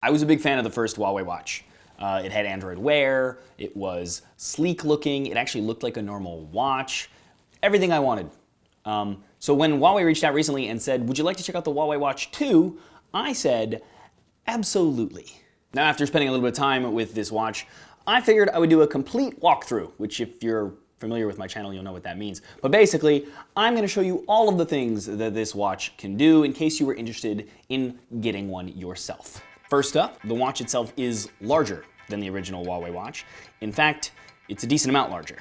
I was a big fan of the first Huawei Watch. It had Android Wear, it was sleek looking, it actually looked like a normal watch, everything I wanted. So when Huawei reached out recently and said, would you like to check out the Huawei Watch 2? I said, absolutely. Now after spending a little bit of time with this watch, I figured I would do a complete walkthrough, which if you're familiar with my channel, you'll know what that means. But basically, I'm going to show you all of the things that this watch can do in case you were interested in getting one yourself. First up, the watch itself is larger than the original Huawei watch. In fact, it's a decent amount larger.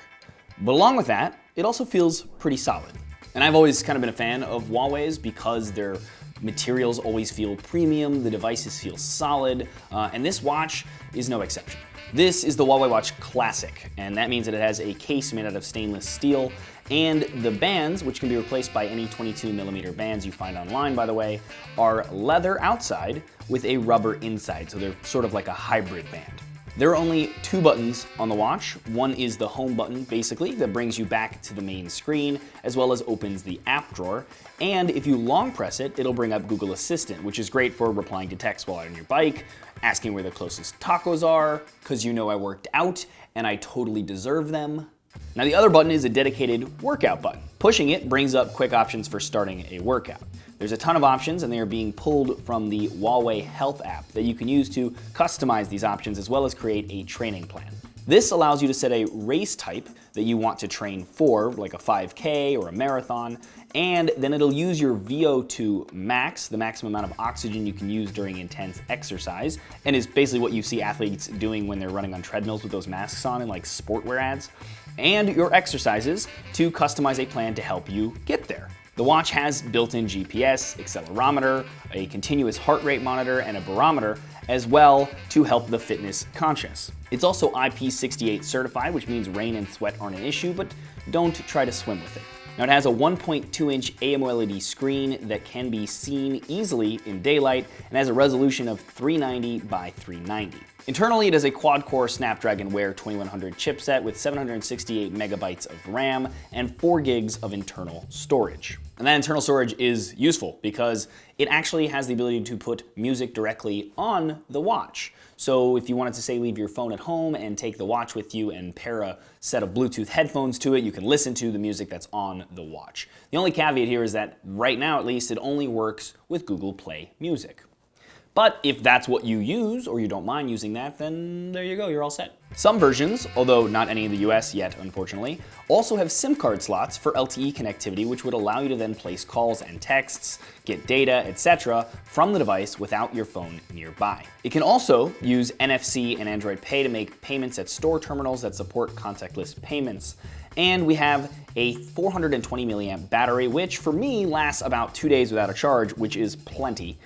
But along with that, it also feels pretty solid. And I've always kind of been a fan of Huawei's because their materials always feel premium, the devices feel solid, and this watch is no exception. This is the Huawei Watch Classic, and that means that it has a case made out of stainless steel, and the bands, which can be replaced by any 22mm bands you find online, by the way, are leather outside with a rubber inside, so they're sort of like a hybrid band. There are only two buttons on the watch. One is the home button, basically, that brings you back to the main screen, as well as opens the app drawer. And if you long press it, it'll bring up Google Assistant, which is great for replying to text while on your bike, asking where the closest tacos are, because you know I worked out and I totally deserve them. Now the other button is a dedicated workout button. Pushing it brings up quick options for starting a workout. There's a ton of options and they are being pulled from the Huawei Health app that you can use to customize these options as well as create a training plan. This allows you to set a race type that you want to train for, like a 5K or a marathon, and then it'll use your VO2 max, the maximum amount of oxygen you can use during intense exercise, and is basically what you see athletes doing when they're running on treadmills with those masks on in like sportwear ads, and your exercises to customize a plan to help you get there. The watch has built-in GPS, accelerometer, a continuous heart rate monitor, and a barometer, as well to help the fitness conscious. It's also IP68 certified, which means rain and sweat aren't an issue, but don't try to swim with it. Now it has a 1.2-inch AMOLED screen that can be seen easily in daylight and has a resolution of 390 by 390. Internally, it is a quad-core Snapdragon Wear 2100 chipset with 768 megabytes of RAM and 4 gigs of internal storage. And that internal storage is useful because it actually has the ability to put music directly on the watch. So if you wanted to, say, leave your phone at home and take the watch with you and pair a set of Bluetooth headphones to it, you can listen to the music that's on the watch. The only caveat here is that right now, at least, it only works with Google Play Music. But if that's what you use, or you don't mind using that, then there you go, you're all set. Some versions, although not any in the US yet, unfortunately, also have SIM card slots for LTE connectivity, which would allow you to then place calls and texts, get data, etc. from the device without your phone nearby. It can also use NFC and Android Pay to make payments at store terminals that support contactless payments. And we have a 420 milliamp battery, which for me lasts about 2 days without a charge, which is plenty,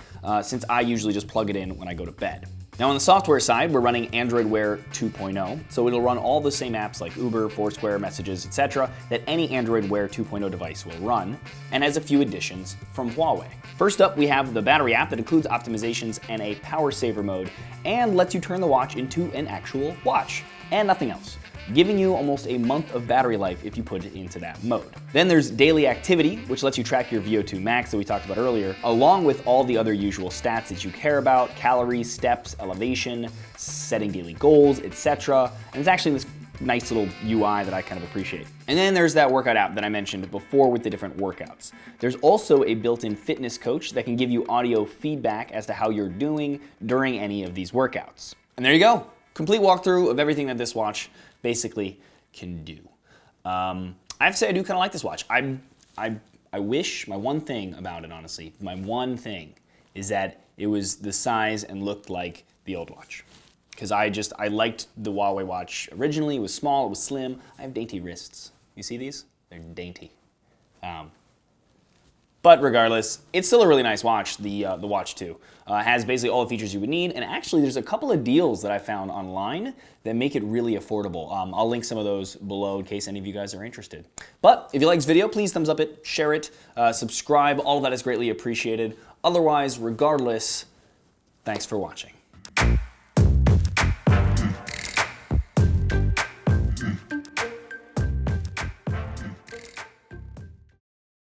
since I usually just plug it in when I go to bed. Now on the software side, we're running Android Wear 2.0, so it'll run all the same apps like Uber, Foursquare, Messages, etc. that any Android Wear 2.0 device will run, and has a few additions from Huawei. First up, we have the battery app that includes optimizations and a power saver mode, and lets you turn the watch into an actual watch, and nothing else, giving you almost a month of battery life if you put it into that mode. Then there's daily activity, which lets you track your VO2 max that we talked about earlier, along with all the other usual stats that you care about: calories, steps, elevation, setting daily goals, etc. And it's actually this nice little UI that I kind of appreciate. And then there's that workout app that I mentioned before with the different workouts. There's also a built-in fitness coach that can give you audio feedback as to how you're doing during any of these workouts. And there you go. Complete walkthrough of everything that this watch basically can do. I have to say I do kind of like this watch. I wish, my one thing about it, honestly, my one thing is that it was the size and looked like the old watch. Because I liked the Huawei watch originally. It was small, it was slim. I have dainty wrists. You see these? They're dainty. But regardless, it's still a really nice watch, the Watch 2. Has basically all the features you would need, and actually there's a couple of deals that I found online that make it really affordable. I'll link some of those below in case any of you guys are interested. But if you like this video, please thumbs up it, share it, subscribe, all of that is greatly appreciated. Otherwise, regardless, thanks for watching.